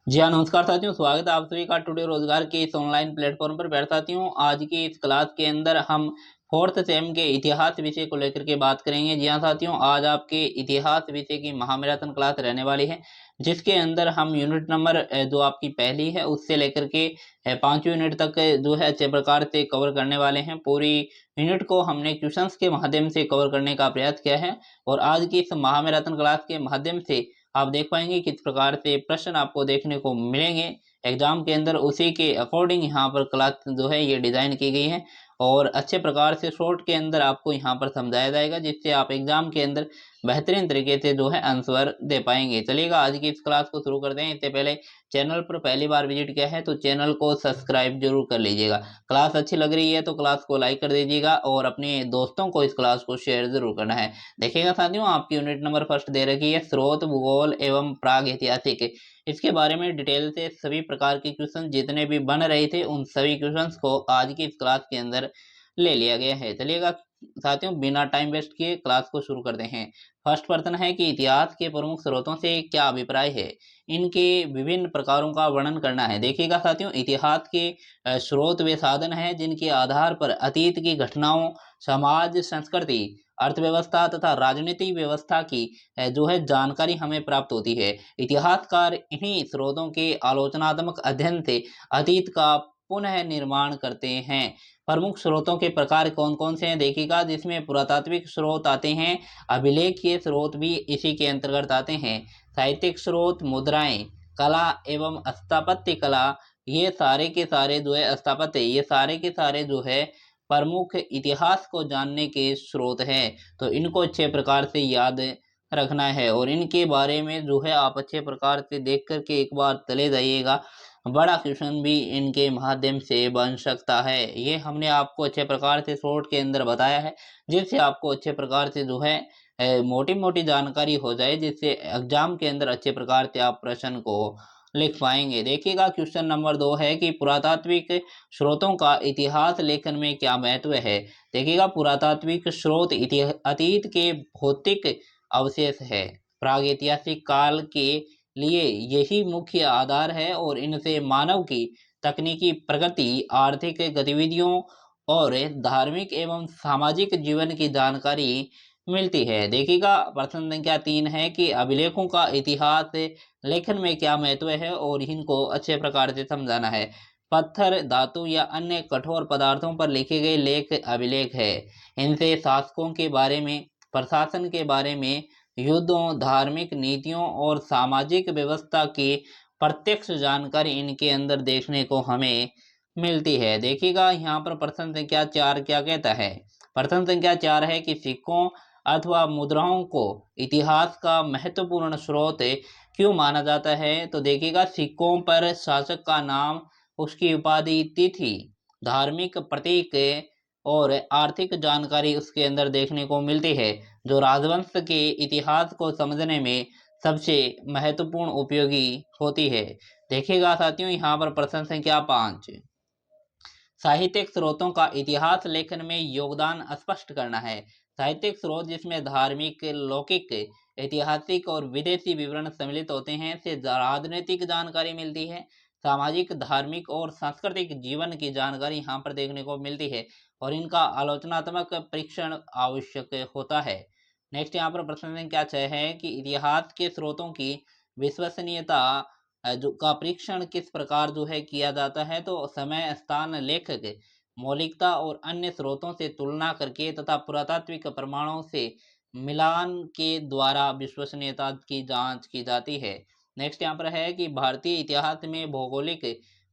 जी हाँ, नमस्कार साथियों, स्वागत है आप सभी का टुडे रोजगार के इस ऑनलाइन प्लेटफॉर्म पर। बैठ साथियों, आज की इस क्लास के अंदर हम फोर्थ सेम के इतिहास विषय को लेकर के बात करेंगे। जी हाँ साथियों, आज आपके इतिहास विषय की महामैराथन क्लास रहने वाली है, जिसके अंदर हम यूनिट नंबर जो आपकी पहली है उससे लेकर के 5वीं यूनिट तक जो है अच्छे प्रकार से कवर करने वाले हैं। पूरी यूनिट को हमने क्वेश्चंस के माध्यम से कवर करने का प्रयास किया है और आज की इस महामैराथन क्लास के माध्यम से आप देख पाएंगे किस प्रकार से प्रश्न आपको देखने को मिलेंगे एग्जाम के अंदर। उसी के अकॉर्डिंग यहाँ पर क्लास जो है ये डिजाइन की गई है और अच्छे प्रकार से शॉर्ट के अंदर आपको यहाँ पर समझाया जाएगा, जिससे आप एग्जाम के अंदर बेहतरीन तरीके से जो है आंसर दे पाएंगे। चलिएगा आज की इस क्लास को शुरू करते हैं। इससे पहले चैनल पर पहली बार विजिट किया है तो चैनल को सब्सक्राइब जरूर कर लीजिएगा। क्लास अच्छी लग रही है तो क्लास को लाइक कर दीजिएगा और अपने दोस्तों को इस क्लास को शेयर जरूर करना है। देखिएगा साथियों, आपकी यूनिट नंबर फर्स्ट दे रखी है स्रोत भूगोल एवं प्राग ऐतिहासिक। इसके बारे में डिटेल से सभी प्रकार के क्वेश्चन जितने भी बन रहे थे उन सभी क्वेश्चंस को आज की इस क्लास के अंदर ले लिया गया है। चलिएगा साथियों, बिना टाइम वेस्ट किए क्लास को शुरू करते हैं। फर्स्ट प्रश्न है कि इतिहास के प्रमुख स्रोतों से क्या अभिप्राय है, इनके विभिन्न प्रकारों का वर्णन करना है। देखिएगा साथियों, इतिहास के स्रोत वे साधन हैं जिनके आधार पर अतीत की घटनाओं, समाज, संस्कृति, अर्थव्यवस्था तथा राजनीतिक व्यवस्था की जो है जानकारी हमें प्राप्त होती है। इतिहासकार इन्हीं स्रोतों के आलोचनात्मक अध्ययन से अतीत का पुनः निर्माण करते हैं। प्रमुख स्रोतों के प्रकार कौन कौन से हैं देखिएगा, जिसमें पुरातात्विक स्रोत आते हैं, अभिलेखीय स्रोत भी इसी के अंतर्गत आते हैं, साहित्यिक स्रोत, मुद्राएं, कला एवं स्थापत्य कला, ये सारे के सारे जो है स्थापत्य, ये सारे के सारे जो है प्रमुख इतिहास को जानने के स्रोत हैं। तो इनको अच्छे प्रकार से याद रखना है और इनके बारे में जो है आप अच्छे प्रकार से देख करके एक बार चले जाइएगा। बड़ा क्वेश्चन भी इनके माध्यम से बन सकता है। ये हमने आपको अच्छे प्रकार से शॉर्ट के अंदर बताया है, जिससे आपको अच्छे प्रकार से जो है मोटी मोटी जानकारी हो जाए, जिससे एग्जाम के अंदर अच्छे प्रकार से आप प्रश्न को लिख पाएंगे। देखिएगा क्वेश्चन नंबर 2 है कि पुरातात्विक स्रोतों का इतिहास लेखन में क्या महत्व है। देखिएगा, पुरातात्विक स्रोत अतीत के भौतिक अवशेष है, प्रागैतिहासिक काल के लिए यही मुख्य आधार है और इनसे मानव की तकनीकी प्रगति, आर्थिक गतिविधियों और धार्मिक एवं सामाजिक जीवन की जानकारी मिलती है। देखिएगा प्रश्न संख्या 3 है कि अभिलेखों का इतिहास लेखन में क्या महत्व है और इनको अच्छे प्रकार से समझाना है। पत्थर, धातु या अन्य कठोर पदार्थों पर लिखे गए लेख अभिलेख है। इनसे शासकों के बारे में, प्रशासन के बारे में, युद्धों, धार्मिक नीतियों और सामाजिक व्यवस्था की प्रत्यक्ष जानकारी इनके अंदर देखने को हमें मिलती है। देखिएगा यहाँ पर प्रश्न संख्या 4 क्या कहता है। प्रश्न संख्या 4 है कि सिक्कों अथवा मुद्राओं को इतिहास का महत्वपूर्ण स्रोत क्यों माना जाता है। तो देखिएगा, सिक्कों पर शासक का नाम, उसकी उपाधि, तिथि, धार्मिक प्रतीक और आर्थिक जानकारी उसके अंदर देखने को मिलती है, जो राजवंश के इतिहास को समझने में सबसे महत्वपूर्ण उपयोगी होती है। देखिएगा साथियों, यहाँ पर प्रश्न संख्या 5, साहित्यिक स्रोतों का इतिहास लेखन में योगदान स्पष्ट करना है। साहित्यिक स्रोत जिसमें धार्मिक, लौकिक, ऐतिहासिक और विदेशी विवरण सम्मिलित होते हैं, से राजनीतिक जानकारी मिलती है, सामाजिक, धार्मिक और सांस्कृतिक जीवन की जानकारी यहाँ पर देखने को मिलती है और इनका आलोचनात्मक परीक्षण आवश्यक होता है। नेक्स्ट यहाँ पर प्रश्न संख्या 6 है कि इतिहास के स्रोतों की विश्वसनीयता जो का परीक्षण किस प्रकार जो है किया जाता है। तो समय, स्थान, लेखक, मौलिकता और अन्य स्रोतों से तुलना करके तथा पुरातात्विक प्रमाणों से मिलान के द्वारा विश्वसनीयता की जांच की जाती है। नेक्स्ट यहाँ पर है कि भारतीय इतिहास में भौगोलिक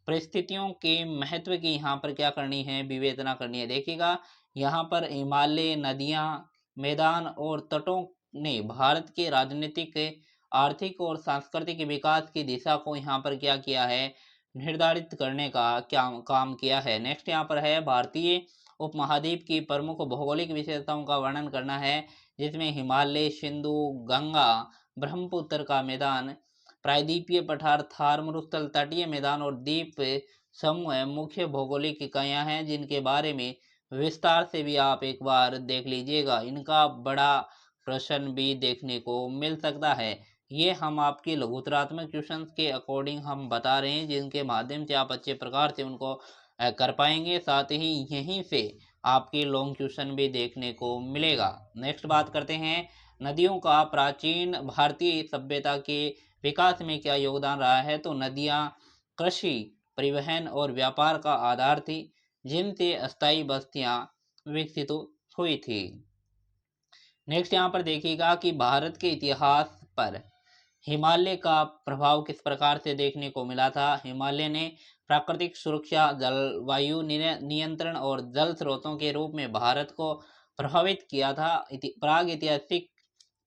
परिस्थितियों के महत्व की यहाँ पर क्या करनी है, विवेचना करनी है। देखिएगा, यहाँ पर हिमालय, नदियाँ, मैदान और तटों ने भारत के राजनीतिक, आर्थिक और सांस्कृतिक विकास की दिशा को यहाँ पर क्या किया है, निर्धारित करने का क्या काम किया है। नेक्स्ट यहाँ पर है भारतीय उपमहाद्वीप की प्रमुख भौगोलिक विशेषताओं का वर्णन करना है, जिसमें हिमालय, सिंधु, गंगा, ब्रह्मपुत्र का मैदान, प्रायद्वीपीय पठार, थार मरुस्थल, तटीय मैदान और द्वीप समूह मुख्य भौगोलिक इकाइयां हैं, जिनके बारे में विस्तार से भी आप एक बार देख लीजिएगा। इनका बड़ा प्रश्न भी देखने को मिल सकता है। ये हम आपके लघुतरात्मक क्वेश्चंस के अकॉर्डिंग हम बता रहे हैं, जिनके माध्यम से आप अच्छे प्रकार से उनको कर पाएंगे। साथ ही यहीं से आपके लॉन्ग क्वेश्चन भी देखने को मिलेगा। नेक्स्ट बात करते हैं, नदियों का प्राचीन भारतीय सभ्यता के विकास में क्या योगदान रहा है। तो नदियाँ कृषि, परिवहन और व्यापार का आधार थी, जिनसे अस्थायी बस्तियां विकसित हुई थी। नेक्स्ट यहाँ पर देखिएगा कि भारत के इतिहास पर हिमालय का प्रभाव किस प्रकार से देखने को मिला था। हिमालय ने प्राकृतिक सुरक्षा, जलवायु नियंत्रण और जल स्रोतों के रूप में भारत को प्रभावित किया था।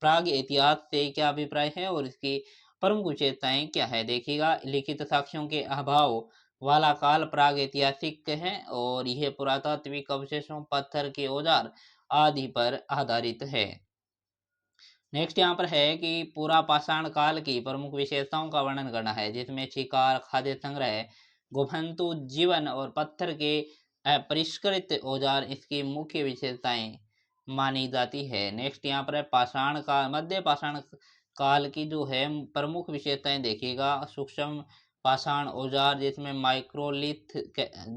प्राग इतिहास से क्या अभिप्राय है और इसकी प्रमुख विशेषताएं क्या है। देखिएगा, लिखित साक्ष्यों के अभाव वाला काल प्राग ऐतिहासिक है और यह पुरातात्विक अवशेषों, पत्थर के औजार आदि पर आधारित है। नेक्स्ट यहाँ पर है कि पूरा पाषाण काल की प्रमुख विशेषताओं का वर्णन करना है, जिसमें शिकार, खाद्य संग्रह, गुफंतु जीवन और पत्थर के परिष्कृत औजार इसकी मुख्य विशेषताएं मानी जाती है। नेक्स्ट यहाँ पर है पाषाण काल, मध्य पाषाण काल की जो है प्रमुख विशेषताएं देखिएगा। सूक्ष्म पाषाण औजार, जिसमें माइक्रोलिथ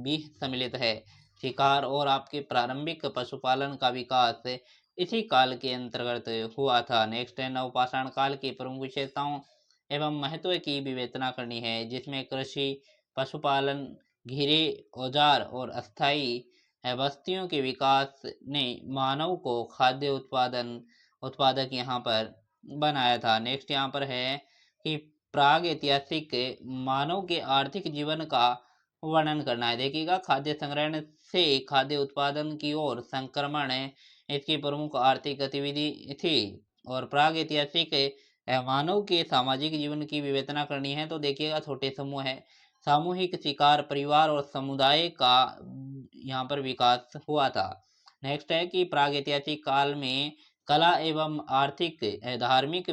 भी सम्मिलित है। शिकार और आपके प्रारंभिक पशुपालन का विकास इसी काल के अंतर्गत हुआ था। नेक्स्ट है नवपाषाण काल की प्रमुख विशेषताओं एवं महत्व की विवेचना करनी है, जिसमें कृषि, पशुपालन, घिरे औजार और अस्थायी बस्तियों के विकास ने मानव को खाद्य उत्पादक यहाँ पर बनाया था। नेक्स्ट यहाँ पर है कि प्राग ऐतिहासिक मानव के आर्थिक जीवन का वर्णन करना है। देखिएगा, खाद्य संग्रहण से खाद्य उत्पादन की ओर संक्रमण इसकी प्रमुख आर्थिक गतिविधि थी। और प्राग ऐतिहासिक मानव के सामाजिक जीवन की विवेचना करनी है। तो देखिएगा, छोटे समूह है, सामूहिक शिकार, परिवार और समुदाय का यहाँ पर विकास हुआ था। नेक्स्ट है कि प्राग ऐतिहासिक काल में कला एवं आर्थिक धार्मिक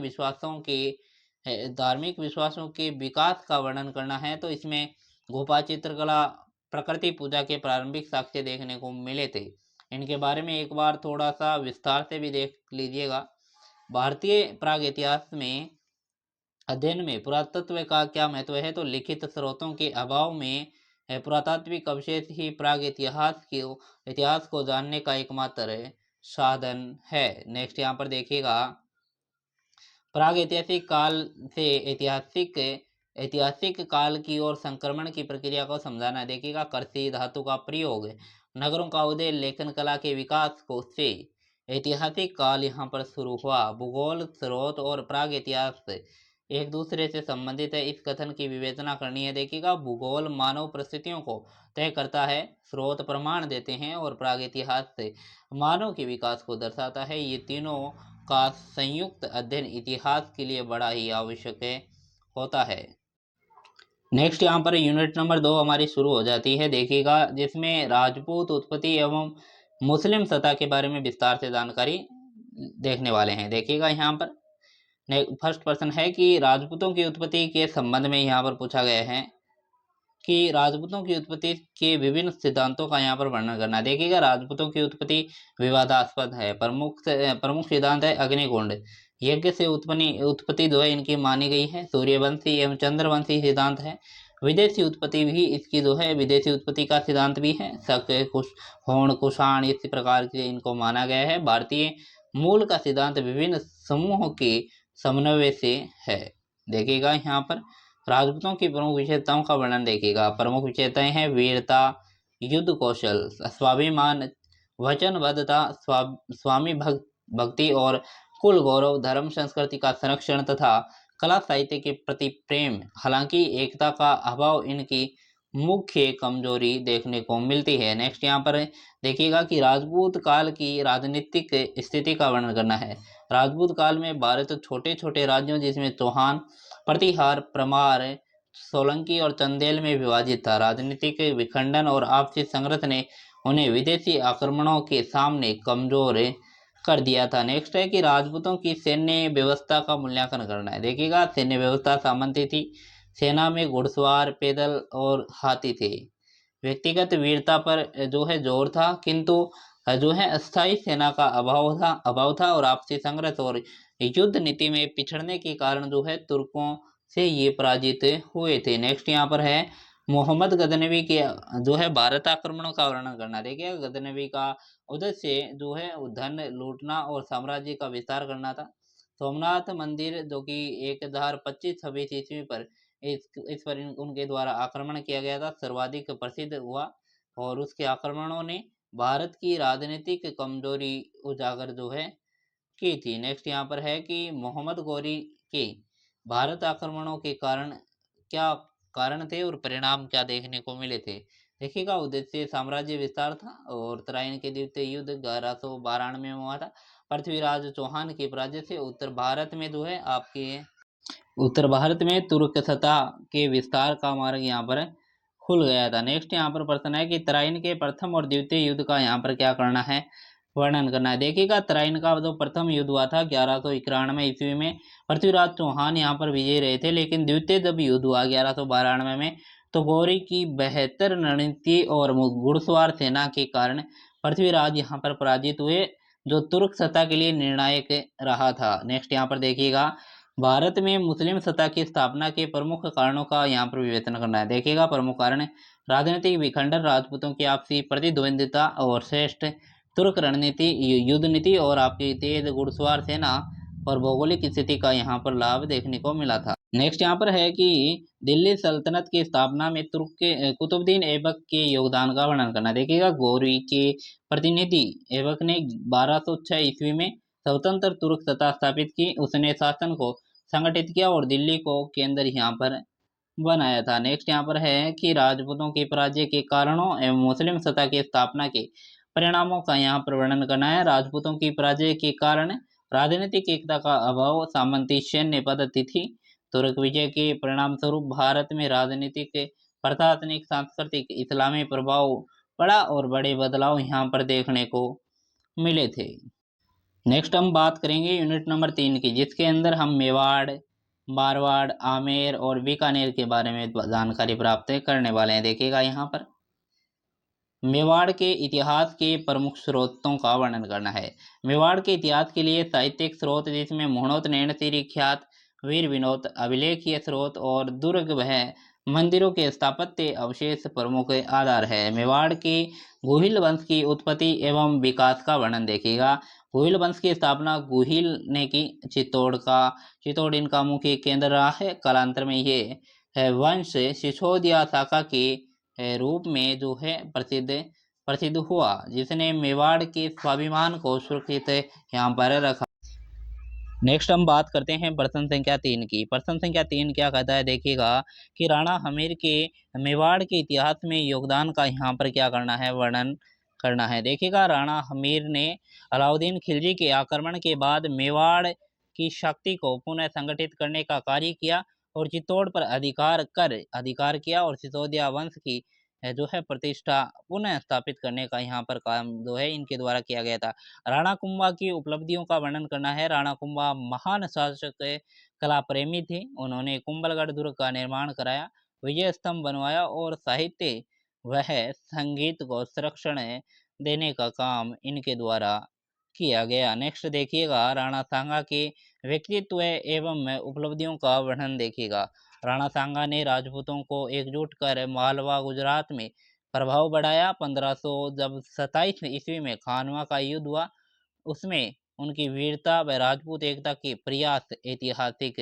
विश्वासों के विकास का वर्णन करना है। तो इसमें गोपा चित्रकला, प्रकृति पूजा के प्रारंभिक साक्ष्य देखने को मिले थे। इनके बारे में एक बार थोड़ा सा विस्तार से भी देख लीजिएगा। भारतीय प्राग इतिहास में अध्ययन में पुरातत्व का क्या महत्व है। तो लिखित स्रोतों के अभाव में पुरातात्विक अवशेष ही प्राग इतिहास को जानने का एकमात्र साधन है। नेक्स्ट यहाँ पर देखिएगा, प्राग ऐतिहासिक काल से ऐतिहासिक काल की ओर संक्रमण की प्रक्रिया को समझाना। देखिएगा, कृषि, धातु का प्रयोग, नगरों का उदय, लेखन कला के विकास को से ऐतिहासिक काल यहाँ पर शुरू हुआ। भूगोल, स्रोत और प्राग इतिहास एक दूसरे से संबंधित है, इस कथन की विवेचना करनी है। देखिएगा, भूगोल मानव परिस्थितियों को तय करता है, स्रोत प्रमाण देते हैं और प्राग इतिहास से मानव के विकास को दर्शाता है। ये तीनों का संयुक्त अध्ययन इतिहास के लिए बड़ा ही आवश्यक होता है। नेक्स्ट यहाँ पर यूनिट नंबर 2 हमारी शुरू हो जाती है। देखिएगा, जिसमें राजपूत उत्पत्ति एवं मुस्लिम सतह के बारे में विस्तार से जानकारी देखने वाले हैं। देखिएगा, यहाँ पर फर्स्ट प्रश्न है कि राजपूतों की उत्पत्ति के संबंध में यहाँ पर पूछा गया है कि राजपूतों की उत्पत्ति के विभिन्न सिद्धांतों का यहाँ पर वर्णन करना। देखिएगा, राजपूतों की उत्पत्ति विवादास्पद है। प्रमुख सिद्धांत है अग्निकुंड यज्ञ से उत्पत्ति जो है इनकी मानी गई है। सूर्यवंशी एवं चंद्रवंशी सिद्धांत है। विदेशी उत्पत्ति भी इसकी जो है विदेशी उत्पत्ति का सिद्धांत भी है। शक, होण, कुषाण इस प्रकार के इनको माना गया है। भारतीय मूल का सिद्धांत विभिन्न समूहों के समन्वय से है। देखिएगा, यहाँ पर राजपूतों की प्रमुख विशेषताओं का वर्णन देखिएगा। प्रमुख विशेषताएं हैं वीरता, युद्ध कौशल, स्वाभिमान, वचनबद्धता, स्वामी भक्ति और कुल गौरव, धर्म संस्कृति का संरक्षण तथा कला साहित्य के प्रति प्रेम। हालांकि एकता का अभाव इनकी मुख्य कमजोरी देखने को मिलती है। नेक्स्ट यहाँ पर देखिएगा कि राजपूत काल की राजनीतिक स्थिति का वर्णन करना है। राजपूत काल में भारत छोटे छोटे राज्यों, जिसमें चौहान, प्रतिहार, परमार, सोलंकी और चंदेल में विभाजित था। राजनीतिक विखंडन और आपसी संघर्ष ने उन्हें विदेशी आक्रमणों के सामने कमजोर कर दिया था। नेक्स्ट है कि राजपूतों की सैन्य व्यवस्था का मूल्यांकन करना है। देखिएगा, सैन्य व्यवस्था सामंती थी। सेना में घुड़सवार, पैदल और हाथी थे। व्यक्तिगत वीरता पर जो है जोर था, किंतु जो है अस्थायी सेना का अभाव था और आपसी संघर्ष और युद्ध नीति में पिछड़ने के कारण जो है तुर्कों से ये पराजित हुए थे। नेक्स्ट यहाँ पर है मोहम्मद गजनवी के जो है भारत आक्रमणों का वर्णन करना। देखिए गजनवी का उद्देश्य जो है धन लूटना और साम्राज्य का विस्तार करना था। सोमनाथ मंदिर जो कि 1025-26 ईस्वी पर इस पर उनके द्वारा आक्रमण किया गया था, सर्वाधिक प्रसिद्ध हुआ और उसके आक्रमणों ने भारत की राजनीतिक कमजोरी उजागर जो है की थी। नेक्स्ट यहाँ पर है कि मोहम्मद गौरी के भारत आक्रमणों के कारण क्या कारण थे और परिणाम क्या देखने को मिले थे। देखिएगा उद्देश्य साम्राज्य विस्तार था और तराइन के द्वितीय युद्ध 1192 में हुआ था। पृथ्वीराज चौहान के पराजय से उत्तर भारत में जो है आपके उत्तर भारत में तुर्क सत्ता के विस्तार का मार्ग यहाँ पर खुल गया था। नेक्स्ट यहाँ पर प्रश्न है कि तराइन के प्रथम और द्वितीय युद्ध का यहाँ पर क्या करना है, वर्णन करना है। देखिएगा तराइन का जो प्रथम युद्ध हुआ था 1191 ईस्वी में, पृथ्वीराज चौहान यहाँ पर विजयी रहे थे। लेकिन द्वितीय जब युद्ध हुआ 1192 में, तो गौरी की बेहतर रणनीति और घुड़सवार सेना के कारण पृथ्वीराज यहाँ पर पराजित हुए, जो तुर्क सत्ता के लिए निर्णायक रहा था। नेक्स्ट यहाँ पर देखिएगा भारत में मुस्लिम सत्ता की स्थापना के प्रमुख कारणों का यहाँ पर विवेचन करना है। देखिएगा प्रमुख कारण राजनीतिक विखंडन, राजपूतों की आपसी प्रतिद्वंदिता और श्रेष्ठ तुर्क रणनीति, युद्ध नीति और आपकी तेज घुड़सवार सेना और भौगोलिक स्थिति का यहाँ पर लाभ देखने को मिला था। नेक्स्ट यहाँ पर है कि दिल्ली सल्तनत की स्थापना में तुर्क के कुतुबुद्दीन ऐबक के योगदान का वर्णन करना। देखिएगा गौरी के प्रतिनिधि ऐबक ने 1206 ईस्वी में स्वतंत्र तुर्क सत्ता स्थापित की। उसने शासन को संगठित किया और दिल्ली को केंद्र यहाँ पर बनाया था। नेक्स्ट यहाँ पर है कि राजपूतों की पराजय के कारणों एवं मुस्लिम सत्ता की स्थापना के परिणामों का यहाँ पर वर्णन करना है। राजपूतों की पराजय के कारण राजनीतिक एकता का अभाव, सामंती सैन्य पद्धति थी। तुर्क विजय के परिणाम स्वरूप भारत में राजनीतिक, प्रशासनिक, सांस्कृतिक इस्लामी प्रभाव पड़ा और बड़े बदलाव यहाँ पर देखने को मिले थे। नेक्स्ट हम बात करेंगे यूनिट नंबर 3 की, जिसके अंदर हम मेवाड़, मारवाड़, आमेर और बीकानेर के बारे में जानकारी प्राप्त करने वाले हैं। देखिएगा यहाँ पर मेवाड़ के इतिहास के प्रमुख स्रोतों का वर्णन करना है। मेवाड़ के इतिहास के लिए साहित्यिक स्रोत जिसमें मोहनोत नैणसीरी ख्यात वीर विनोद, अभिलेखीय स्रोत और दुर्ग वह मंदिरों के स्थापत्य अवशेष प्रमुख आधार है। मेवाड़ के गुहिल वंश की उत्पत्ति एवं विकास का वर्णन देखिएगा। गुहिल वंश की स्थापना गुहिल ने की। चित्तौड़ इनका मुख्य केंद्र रहा है। कालांतर में ये वंश सिसोदिया शाखा के रूप में जो है प्रसिद्ध हुआ, जिसने मेवाड़ के स्वाभिमान को सुरक्षित यहाँ पर रखा। नेक्स्ट हम बात करते हैं प्रश्न संख्या 3 की। प्रश्न संख्या 3 क्या कहता है, देखिएगा कि राणा हमीर के मेवाड़ के इतिहास में योगदान का यहाँ पर क्या करना है, वर्णन करना है। देखिएगा राणा हमीर ने अलाउद्दीन खिलजी के आक्रमण के बाद मेवाड़ की शक्ति को पुनः संगठित करने का कार्य किया और चित्तौड़ पर अधिकार किया और सिसोदिया वंश की जो है प्रतिष्ठा पुनः स्थापित करने का यहाँ पर काम जो है इनके द्वारा किया गया था। राणा कुंभा की उपलब्धियों का वर्णन करना है। राणा कुंभा महान शासक, कला प्रेमी थे। उन्होंने कुंभलगढ़ दुर्ग का निर्माण कराया, विजय स्तंभ बनवाया और साहित्य वह संगीत को संरक्षण देने का काम इनके द्वारा किया गया। नेक्स्ट देखिएगा राणा सांगा के व्यक्तित्व एवं उपलब्धियों का वर्णन देखिएगा। राणा सांगा ने राजपूतों को एकजुट कर मालवा गुजरात में प्रभाव बढ़ाया। 1527 ईस्वी में खानवा का युद्ध हुआ, उसमें उनकी वीरता व राजपूत एकता के प्रयास ऐतिहासिक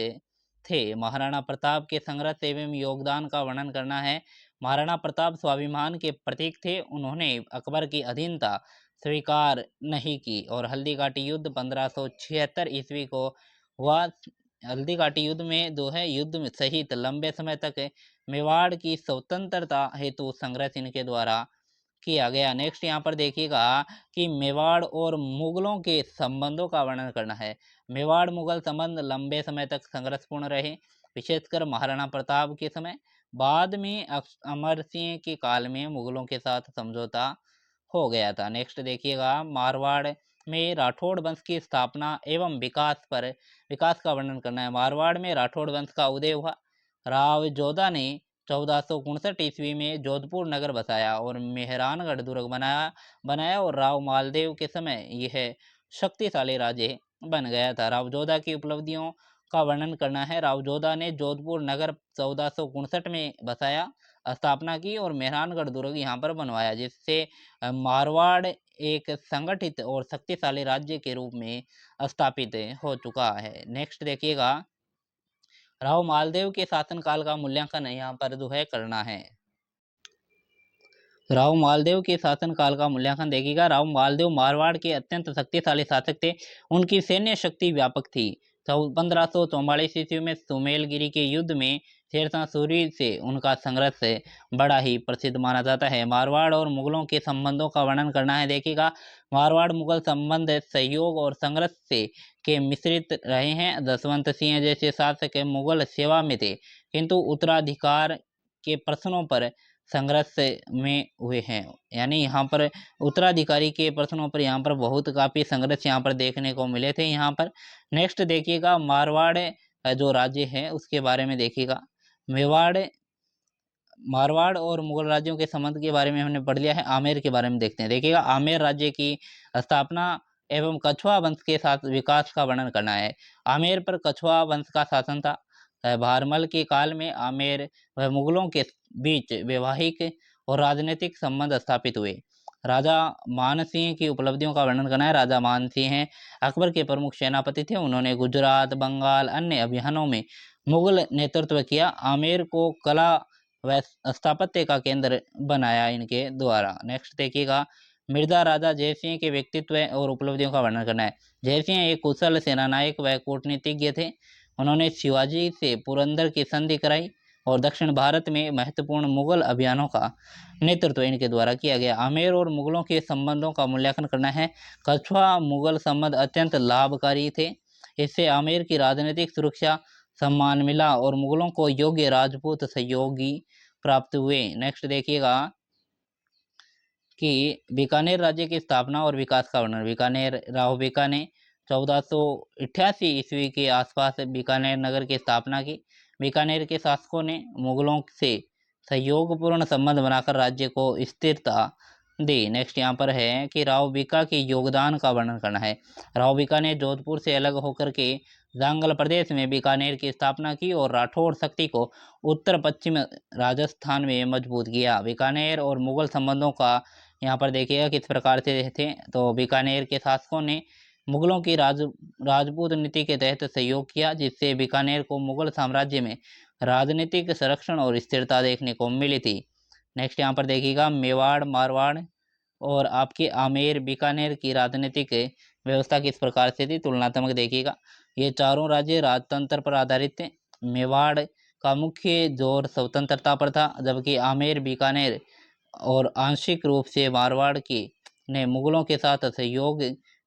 थे। महाराणा प्रताप के संघर्ष एवं योगदान का वर्णन करना है। महाराणा प्रताप स्वाभिमान के प्रतीक थे। उन्होंने अकबर की अधीनता स्वीकार नहीं की और हल्दीघाटी युद्ध 1576 ईस्वी को हुआ। हल्दीघाटी युद्ध में जो है युद्ध में सहित लंबे समय तक मेवाड़ की स्वतंत्रता हेतु संघर्ष इनके द्वारा किया गया। नेक्स्ट यहाँ पर देखिएगा कि मेवाड़ और मुगलों के संबंधों का वर्णन करना है। मेवाड़ मुगल संबंध लंबे समय तक संघर्षपूर्ण रहे, विशेषकर महाराणा प्रताप के समय। बाद में अमर सिंह के काल में मुगलों के साथ समझौता हो गया था। नेक्स्ट देखिएगा मारवाड़ में राठौड़ वंश की स्थापना एवं विकास का वर्णन करना है। मारवाड़ में राठौड़ वंश का उदय हुआ। राव जोधा ने 1459 ईस्वी में जोधपुर नगर बसाया और मेहरानगढ़ दुर्ग बनाया और राव मालदेव के समय यह शक्तिशाली राज्य बन गया था। राव जोधा की उपलब्धियों का वर्णन करना है। राव जोधा ने जोधपुर नगर 1459 में बसाया, स्थापना की और मेहरानगढ़ दुर्ग यहाँ पर बनवाया, जिससे मारवाड़ एक संगठित और शक्तिशाली राज्य के रूप में स्थापित हो चुका है। नेक्स्ट देखिएगा, राव मालदेव के शासनकाल का मूल्यांकन यहाँ पर जो है करना है। राव मालदेव के शासनकाल का मूल्यांकन देखिएगा। राव मालदेव मारवाड़ के अत्यंत शक्तिशाली शासक थे। उनकी सैन्य शक्ति व्यापक थी। 1544 ईस्वी में सुमेलगिरी के युद्ध में शेरशाह सूरी से उनका संघर्ष बड़ा ही प्रसिद्ध माना जाता है। मारवाड़ और मुगलों के संबंधों का वर्णन करना है। देखिएगा, मारवाड़ मुगल संबंध सहयोग और संघर्ष से के मिश्रित रहे हैं। जसवंत सिंह जैसे शासक मुगल सेवा में थे, किंतु उत्तराधिकार के प्रश्नों पर संघर्ष में हुए हैं। यानी यहाँ पर उत्तराधिकारी के प्रश्नों पर यहाँ पर बहुत काफ़ी संघर्ष यहाँ पर देखने को मिले थे यहाँ पर। नेक्स्ट देखिएगा, मारवाड़ जो राज्य है उसके बारे में देखिएगा। मारवाड़ और मुगल राज्यों के संबंध के बारे में हमने पढ़ लिया है। आमेर के बारे में देखते हैं। देखिएगा, आमेर राज्य की स्थापना एवं कछवा वंश के साथ विकास का वर्णन करना है। आमेर पर कछवा वंश का शासन था। भारमल के काल में आमेर व मुगलों के बीच वैवाहिक और राजनीतिक संबंध स्थापित हुए। राजा मान सिंह की उपलब्धियों का वर्णन करना है। राजा मान सिंह अकबर के प्रमुख सेनापति थे। उन्होंने गुजरात, बंगाल, अन्य अभियानों में मुगल नेतृत्व किया। आमेर को कला व स्थापत्य का केंद्र बनाया इनके द्वारा। नेक्स्ट देखिएगा, मिर्जा राजा जयसिंह के व्यक्तित्व और उपलब्धियों का वर्णन करना है। जयसिंह एक कुशल सेनानायक व कूटनीतिज्ञ थे। उन्होंने शिवाजी से पुरंदर की संधि कराई और दक्षिण भारत में महत्वपूर्ण मुगल अभियानों का नेतृत्व इनके द्वारा किया गया। आमेर और मुगलों के संबंधों का मूल्यांकन करना है। कछवा मुगल संबंध अत्यंत लाभकारी थे। इससे आमेर की राजनीतिक सुरक्षा, सम्मान मिला और मुगलों को योग्य राजपूत सहयोगी प्राप्त हुए। नेक्स्ट देखिएगा कि बीकानेर राज्य की स्थापना और विकास का वर्णन। बीकानेर, राव बीका ने 1488 ईस्वी के आसपास बीकानेर नगर की स्थापना की। बीकानेर के शासकों ने मुगलों से सहयोगपूर्ण संबंध बनाकर राज्य को स्थिरता दी। नेक्स्ट यहाँ पर है कि राव बीका के योगदान का वर्णन करना है। राव बीका ने जोधपुर से अलग होकर के जांगल प्रदेश में बीकानेर की स्थापना की और राठौड़ शक्ति को उत्तर पश्चिम राजस्थान में मजबूत किया। बीकानेर और मुगल संबंधों का यहाँ पर देखिएगा किस प्रकार से थे। तो बीकानेर के शासकों ने मुगलों की राजपूत नीति के तहत सहयोग किया, जिससे बीकानेर को मुगल साम्राज्य में राजनीतिक संरक्षण और स्थिरता देखने को मिली थी। नेक्स्ट यहाँ पर देखिएगा, मेवाड़, मारवाड़ और आपके आमेर, बीकानेर की राजनीतिक व्यवस्था किस प्रकार से थी, तुलनात्मक देखिएगा। ये चारों राज्य राजतंत्र पर आधारित थे। मेवाड़ का मुख्य जोर स्वतंत्रता पर था, जबकि आमेर, बीकानेर और आंशिक रूप से मारवाड़ की ने मुगलों के साथ सहयोग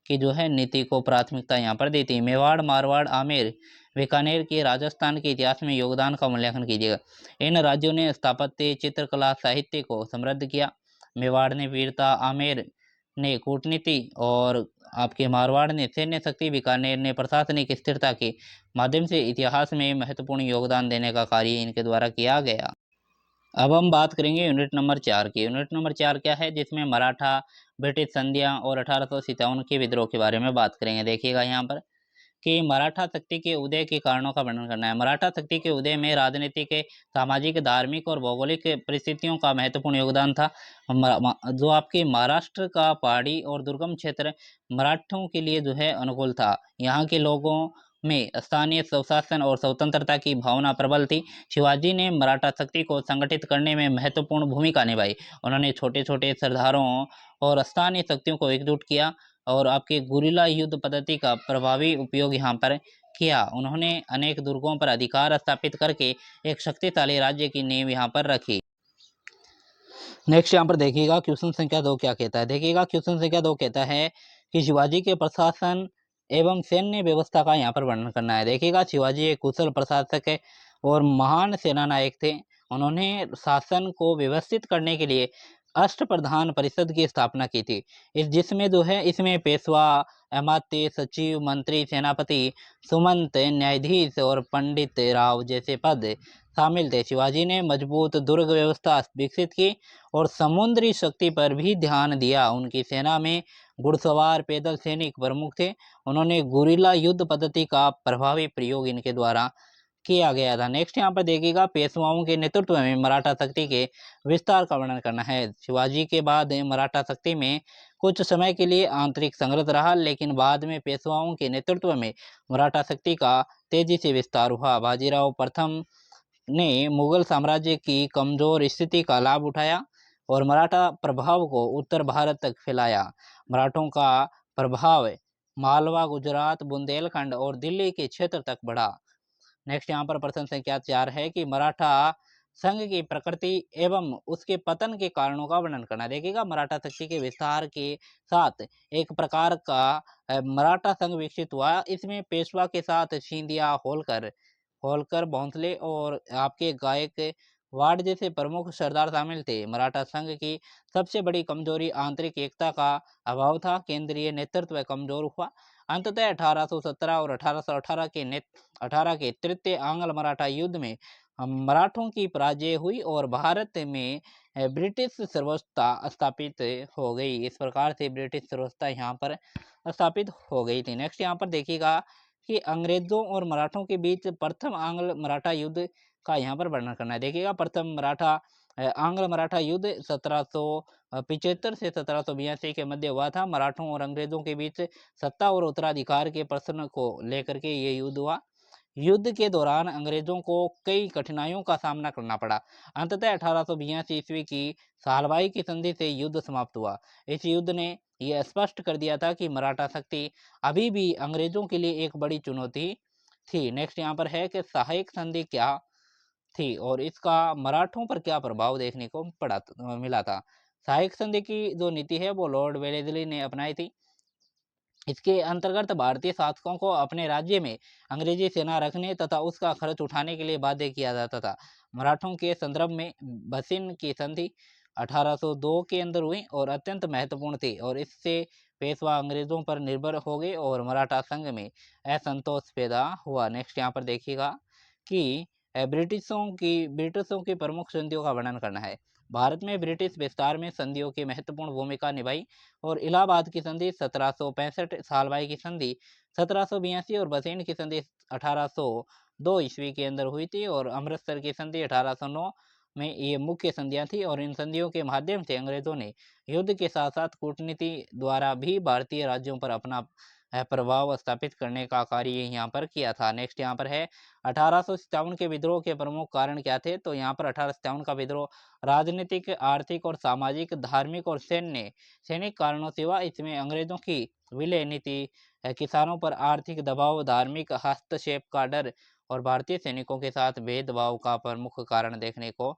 की जो है नीति को प्राथमिकता यहाँ पर दी थी। मेवाड़, मारवाड़, आमेर, बीकानेर के राजस्थान के इतिहास में योगदान का मूल्यांकन कीजिएगा। इन राज्यों ने स्थापत्य, चित्रकला, साहित्य को समृद्ध किया। मेवाड़ ने वीरता, आमेर ने कूटनीति और आपके मारवाड़ ने सैन्य शक्ति, बीकानेर ने प्रशासनिक स्थिरता के माध्यम से इतिहास में महत्वपूर्ण योगदान देने का कार्य इनके द्वारा किया गया। अब हम बात करेंगे यूनिट नंबर 4 की। यूनिट नंबर 4 क्या है, जिसमें मराठा, ब्रिटिश संधियां और 1857 के विद्रोह के बारे में बात करेंगे। देखिएगा यहाँ पर कि मराठा शक्ति के उदय के कारणों का वर्णन करना है। मराठा शक्ति के उदय में राजनीतिक, सामाजिक, धार्मिक और भौगोलिक परिस्थितियों का महत्वपूर्ण योगदान था। जो आपके महाराष्ट्र का पहाड़ी और दुर्गम क्षेत्र मराठों के लिए जो है अनुकूल था। यहाँ के लोगों में स्थानीय स्वशासन और स्वतंत्रता की भावना प्रबल थी। शिवाजी ने मराठा शक्ति को संगठित करने में महत्वपूर्ण भूमिका निभाई। उन्होंने छोटे छोटे सरदारों और स्थानीय शक्तियों को एकजुट किया और आपके गुरिल्ला युद्ध पद्धति का प्रभावी उपयोग यहाँ पर किया। उन्होंने अनेक दुर्गों पर अधिकार स्थापित करके एक शक्तिशाली राज्य की नींव यहाँ पर रखी। नेक्स्ट यहाँ पर देखिएगा क्वेश्चन संख्या 2 क्या कहता है। देखिएगा क्वेश्चन संख्या 2 कहता है कि शिवाजी के प्रशासन एवं सैन्य व्यवस्था का यहाँ पर वर्णन करना है। देखिएगा, शिवाजी एक कुशल प्रशासक है और महान सेनानायक थे। उन्होंने शासन को व्यवस्थित करने के लिए अष्टप्रधान परिषद की स्थापना की थी। जिसमें जो है इसमें पेशवा, अमात्य, सचिव, मंत्री, सेनापति, सुमंत, न्यायाधीश और पंडित राव जैसे पद शामिल थे। शिवाजी ने मजबूत दुर्ग व्यवस्था विकसित की और समुद्री शक्ति पर भी ध्यान दिया। उनकी सेना में घुड़सवार, पैदल सैनिक प्रमुख थे। उन्होंने गुरिल्ला युद्ध पद्धति का प्रभावी प्रयोग इनके द्वारा किया गया था। नेक्स्ट यहाँ पर देखिएगा, पेशवाओं के नेतृत्व में मराठा शक्ति के विस्तार का वर्णन करना है। शिवाजी के बाद मराठा शक्ति में कुछ समय के लिए आंतरिक संघर्ष रहा, लेकिन बाद में पेशवाओं के नेतृत्व में मराठा शक्ति का तेजी से विस्तार हुआ। बाजीराव प्रथम ने मुगल साम्राज्य की कमजोर स्थिति का लाभ उठाया और मराठा प्रभाव को उत्तर भारत तक फैलाया। मराठों का प्रभाव मालवा, गुजरात, बुंदेलखंड और दिल्ली के क्षेत्र तक बढ़ा। नेक्स्ट यहाँ पर प्रश्न संख्या 4 है कि मराठा संघ की प्रकृति एवं उसके पतन के कारणों का वर्णन करना। देखिएगा, मराठा शक्ति के विस्तार के साथ एक प्रकार का मराठा संघ विकसित हुआ। इसमें पेशवा के साथ सिंधिया, होलकर होलकर भोंसले और आपके गायक वाड़ जैसे प्रमुख सरदार शामिल थे। मराठा संघ की सबसे बड़ी कमजोरी आंतरिक एकता का अभाव था। केंद्रीय नेतृत्व कमजोर हुआ। अंततः 1817 और 1818 के तृतीय आंग्ल मराठा युद्ध में मराठों की पराजय हुई और भारत में ब्रिटिश सर्वोच्चता स्थापित हो गई। इस प्रकार से ब्रिटिश सर्वोच्चता यहाँ पर स्थापित हो गई थी। नेक्स्ट यहाँ पर देखिएगा कि अंग्रेजों और मराठों के बीच प्रथम आंग्ल मराठा युद्ध का यहाँ पर वर्णन करना है। देखिएगा, प्रथम आंग्ल मराठा युद्ध 1775 से 1782 के मध्य हुआ था। मराठों और अंग्रेजों के बीच सत्ता और उत्तराधिकार के प्रश्न को लेकर के ये युद्ध हुआ। युद्ध के दौरान अंग्रेजों को कई कठिनाइयों का सामना करना पड़ा। अंततः 1882 ईस्वी की सालबाई की संधि से युद्ध समाप्त हुआ। इस युद्ध ने यह स्पष्ट कर दिया था कि मराठा शक्ति अभी भी अंग्रेजों के लिए एक बड़ी चुनौती थी। नेक्स्ट यहाँ पर है कि सहायक संधि क्या थी और इसका मराठों पर क्या प्रभाव देखने को मिला था। सहायक संधि की जो नीति है वो लॉर्ड वेलेस्ली ने अपनाई थी। इसके अंतर्गत भारतीय शासकों को अपने राज्य में अंग्रेजी सेना रखने तथा उसका खर्च उठाने के लिए बाध्य किया जाता था। मराठों के संदर्भ में बसिन की संधि 1802 के अंदर हुई और अत्यंत महत्वपूर्ण थी और इससे पेशवा अंग्रेजों पर निर्भर हो गए और मराठा संघ में असंतोष पैदा हुआ। नेक्स्ट यहाँ पर देखिएगा कि ब्रिटिशों की प्रमुख संधियों का वर्णन करना है। भारत में ब्रिटिश विस्तार में संधियों की महत्वपूर्ण भूमिका निभाई और इलाहाबाद की संधि 1765, सालबाई की संधि 1782 और बसेन की संधि 1802 ईस्वी के अंदर हुई थी और अमृतसर की संधि 1809 में ये मुख्य संधियां थी और इन संधियों के माध्यम से अंग्रेजों ने युद्ध के साथ साथ कूटनीति द्वारा भी भारतीय राज्यों पर अपना प्रभाव स्थापित करने का कार्य यहाँ पर किया था। नेक्स्ट यहाँ पर है 1857 के विद्रोह के प्रमुख कारण क्या थे। तो यहाँ पर 1857 का विद्रोह राजनीतिक, आर्थिक और सामाजिक, धार्मिक और सैनिक कारणों से हुआ। इसमें अंग्रेजों की विलय नीति, किसानों पर आर्थिक दबाव, धार्मिक हस्तक्षेप का डर और भारतीय सैनिकों के साथ भेदभाव का प्रमुख कारण देखने को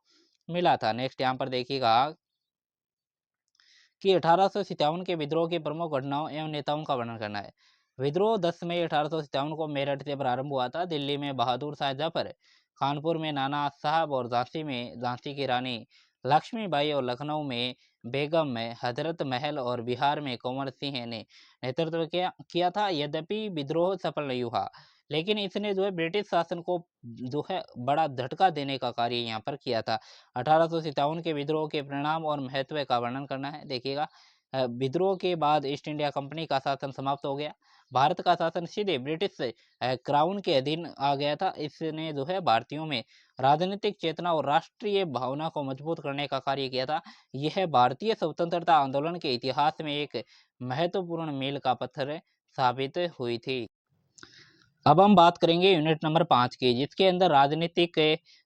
मिला था। नेक्स्ट यहाँ पर देखिएगा कि 1857 के विद्रोह की प्रमुख घटनाओं एवं नेताओं का वर्णन करना है। विद्रोह 10 मई 1857 को मेरठ से प्रारंभ हुआ था। दिल्ली में बहादुर शाह जफर, कानपुर में नाना साहब और झांसी की रानी लक्ष्मीबाई और लखनऊ में बेगम हजरत महल और बिहार में कंवर सिंह ने नेतृत्व किया था। यद्यपि विद्रोह सफल नहीं हुआ, लेकिन इसने जो है ब्रिटिश शासन को जो है बड़ा झटका देने का कार्य यहाँ पर किया था। 1857 के विद्रोह के परिणाम और महत्व का वर्णन करना है। देखिएगा, विद्रोह के बाद ईस्ट इंडिया कंपनी का शासन समाप्त हो गया। भारत का शासन सीधे ब्रिटिश क्राउन के अधीन आ गया था। इसने जो है भारतीयों में राजनीतिक चेतना और राष्ट्रीय भावना को मजबूत करने का कार्य किया था। यह भारतीय स्वतंत्रता आंदोलन के इतिहास में एक महत्वपूर्ण मील का पत्थर साबित हुई थी। अब हम बात करेंगे यूनिट नंबर 5 की, जिसके अंदर राजनीतिक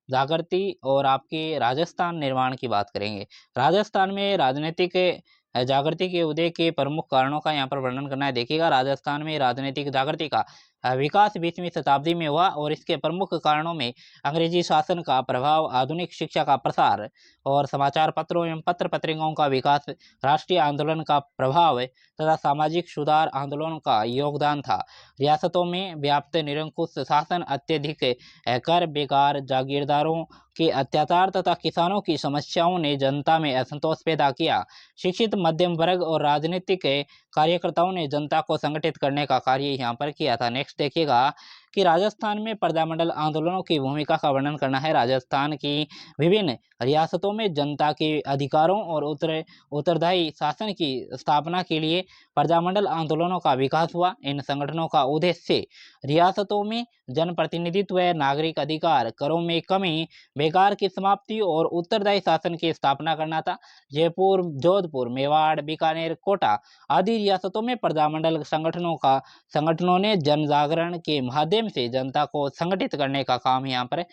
जागृति और आपके राजस्थान निर्माण की बात करेंगे। राजस्थान में राजनीतिक जागृति के उदय के प्रमुख कारणों का यहाँ पर वर्णन करना है। देखिएगा, राजस्थान में राजनीतिक जागृति का विकास 20वीं शताब्दी में हुआ और इसके प्रमुख कारणों में अंग्रेजी शासन का प्रभाव, आधुनिक शिक्षा का प्रसार और समाचार पत्रों एवं पत्र पत्रिकाओं का विकास, राष्ट्रीय आंदोलन का प्रभाव तथा सामाजिक सुधार आंदोलनों का योगदान था। रियासतों में व्याप्त निरंकुश शासन, अत्यधिक कर, बेकार, जागीरदारों के अत्याचार तथा किसानों की समस्याओं ने जनता में असंतोष पैदा किया। शिक्षित मध्यम वर्ग और राजनीतिक कार्यकर्ताओं ने जनता को संगठित करने का कार्य यहाँ पर किया था। नेक्स्ट देखिएगा कि राजस्थान में प्रजामंडल आंदोलनों की भूमिका का वर्णन करना है। राजस्थान की विभिन्न रियासतों में जनता के अधिकारों और उत्तरदायी शासन की स्थापना के लिए प्रजामंडल आंदोलनों का विकास हुआ। इन संगठनों का उद्देश्य रियासतों में जनप्रतिनिधित्व, नागरिक अधिकार, करों में कमी, बेकार की समाप्ति और उत्तरदायी शासन की स्थापना करना था। जयपुर, जोधपुर, मेवाड़, बीकानेर, कोटा आदि रियासतों में प्रजामंडल संगठनों ने जन जागरण के माध्यम से जनता को संगठित करने का काम यहाँ पर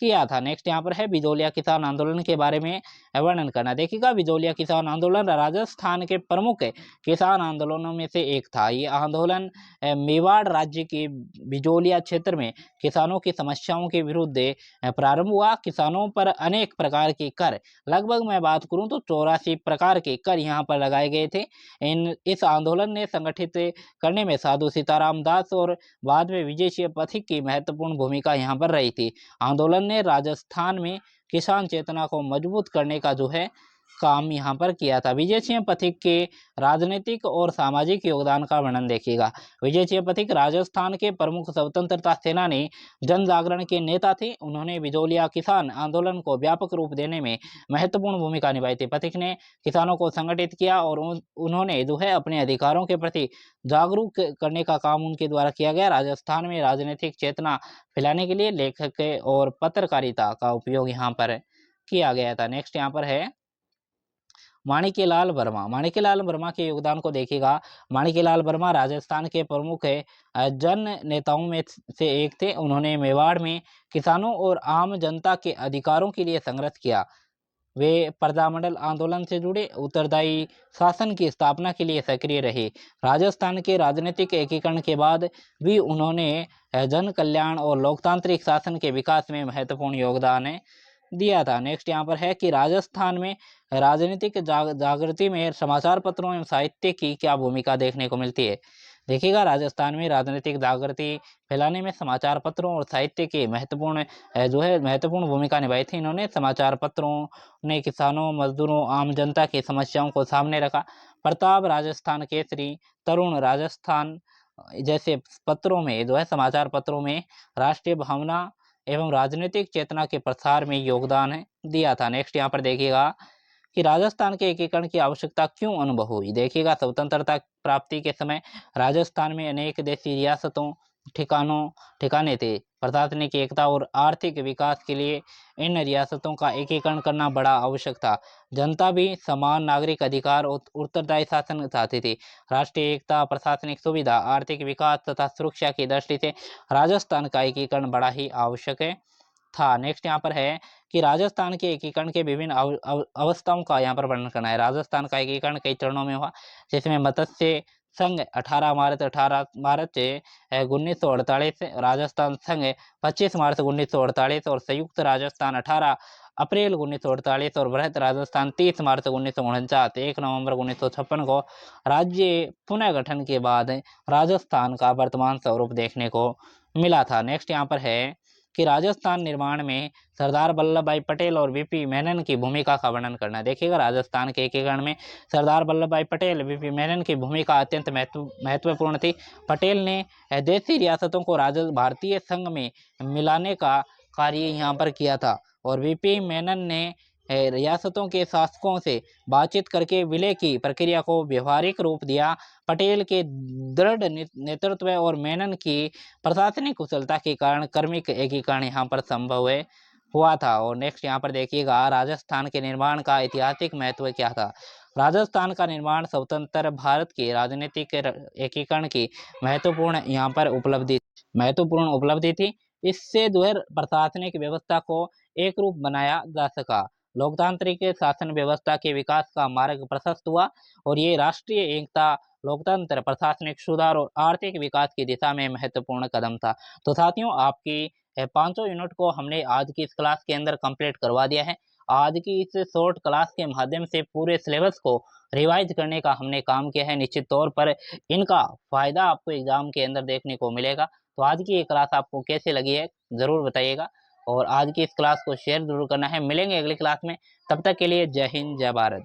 किया था। नेक्स्ट यहाँ पर है बिजोलिया किसान आंदोलन के बारे में वर्णन करना। देखिएगा, बिजोलिया किसान आंदोलन राजस्थान के प्रमुख किसान आंदोलनों में से एक था। ये आंदोलन मेवाड़ राज्य के बिजोलिया क्षेत्र में किसानों की समस्याओं के विरुद्ध प्रारंभ हुआ। किसानों पर अनेक प्रकार के कर, लगभग मैं बात करूं तो 84 प्रकार के कर यहाँ पर लगाए गए थे। इस आंदोलन ने संगठित करने में साधु सीताराम दास और बाद में विजय सिंह पथिक की महत्वपूर्ण भूमिका यहाँ पर रही थी। आंदोलन ने राजस्थान में किसान चेतना को मजबूत करने का जो है काम यहाँ पर किया था। विजय सिंह पथिक के राजनीतिक और सामाजिक योगदान का वर्णन देखिएगा। विजय सिंह पथिक राजस्थान के प्रमुख स्वतंत्रता सेनानी, जन जागरण के नेता थे। उन्होंने बिजोलिया किसान आंदोलन को व्यापक रूप देने में महत्वपूर्ण भूमिका निभाई थी। पथिक ने किसानों को संगठित किया और उन्होंने जो है अपने अधिकारों के प्रति जागरूक करने का काम उनके द्वारा किया गया। राजस्थान में राजनीतिक चेतना फैलाने के लिए लेखक और पत्रकारिता का उपयोग यहाँ पर किया गया था। नेक्स्ट यहाँ पर है माणिक्यलाल वर्मा। माणिक्यलाल वर्मा के योगदान को देखिएगा। माणिक्यलाल वर्मा राजस्थान के प्रमुख जन नेताओं में से एक थे। उन्होंने मेवाड़ में किसानों और आम जनता के अधिकारों के लिए संघर्ष किया। वे प्रजामंडल आंदोलन से जुड़े उत्तरदायी शासन की स्थापना के लिए सक्रिय रहे। राजस्थान के राजनीतिक एकीकरण के बाद भी उन्होंने जन कल्याण और लोकतांत्रिक शासन के विकास में महत्वपूर्ण योगदान दिया था। नेक्स्ट यहाँ पर है कि राजस्थान में राजनीतिक जागृति में समाचार पत्रों एवं साहित्य की क्या भूमिका देखने को मिलती है। देखिएगा, राजस्थान में राजनीतिक जागृति फैलाने में समाचार पत्रों और साहित्य की महत्वपूर्ण भूमिका निभाई थी। इन्होंने समाचार पत्रों ने किसानों, मजदूरों, आम जनता की समस्याओं को सामने रखा। प्रताप राजस्थान केसरी, तरुण राजस्थान जैसे पत्रों में समाचार पत्रों में राष्ट्रीय भावना एवं राजनीतिक चेतना के प्रसार में योगदान दिया था। नेक्स्ट यहाँ पर देखिएगा कि राजस्थान के एकीकरण की आवश्यकता क्यों अनुभव हुई। देखिएगा, स्वतंत्रता प्राप्ति के समय राजस्थान में अनेक देशी रियासतों ठिकाने थे। प्रशासनिक एकता और आर्थिक विकास के लिए इन रियासतों का एकीकरण करना बड़ा आवश्यक था। जनता भी समान नागरिक अधिकार और उत्तरदायी शासन चाहती थी। राष्ट्रीय एकता, प्रशासनिक सुविधा, आर्थिक विकास तथा सुरक्षा की दृष्टि से राजस्थान का एकीकरण बड़ा ही आवश्यक था। नेक्स्ट यहाँ पर है कि राजस्थान के एकीकरण के विभिन्न अवस्थाओं का यहाँ पर वर्णन करना है। राजस्थान का एकीकरण कई चरणों में हुआ, जिसमें मत्स्य संघ 18 मार्च 1948, राजस्थान संघ 25 मार्च 1948 और संयुक्त राजस्थान 18 अप्रैल 1948 और बृहत राजस्थान 30 मार्च 1949। 1 नवंबर 1956 को राज्य पुनर्गठन के बाद राजस्थान का वर्तमान स्वरूप देखने को मिला था। नेक्स्ट यहाँ पर है कि राजस्थान निर्माण में सरदार वल्लभ भाई पटेल और वीपी मेनन की भूमिका का वर्णन करना। देखिएगा, राजस्थान के एकीकरण में सरदार वल्लभ भाई पटेल, वीपी मेनन की भूमिका अत्यंत महत्वपूर्ण थी। पटेल ने देशी रियासतों को भारतीय संघ में मिलाने का कार्य यहाँ पर किया था और वीपी मेनन ने रियासतों के शासकों से बातचीत करके विलय की प्रक्रिया को व्यवहारिक रूप दिया। पटेल के दृढ़ नेतृत्व और मेनन की प्रशासनिक कुशलता के कारण क्रमिक एकीकरण यहाँ पर संभव हुआ था। और नेक्स्ट यहाँ पर देखिएगा, राजस्थान के निर्माण का ऐतिहासिक महत्व क्या था। राजस्थान का निर्माण स्वतंत्र भारत के राजनीतिक एकीकरण की महत्वपूर्ण उपलब्धि थी। इससे प्रशासनिक व्यवस्था को एक रूप बनाया जा सका। लोकतांत्रिक शासन व्यवस्था के विकास का मार्ग प्रशस्त हुआ और ये राष्ट्रीय एकता, लोकतंत्र, प्रशासनिक सुधार और आर्थिक विकास की दिशा में महत्वपूर्ण कदम था। तो साथियों, आपकी 500 यूनिट को हमने आज की इस क्लास के अंदर कंप्लीट करवा दिया है। आज की इस शॉर्ट क्लास के माध्यम से पूरे सिलेबस को रिवाइज करने का हमने काम किया है। निश्चित तौर पर इनका फ़ायदा आपको एग्ज़ाम के अंदर देखने को मिलेगा। तो आज की ये क्लास आपको कैसी लगी है, ज़रूर बताइएगा और आज की इस क्लास को शेयर ज़रूर करना है। मिलेंगे अगली क्लास में, तब तक के लिए जय हिंद, जय भारत।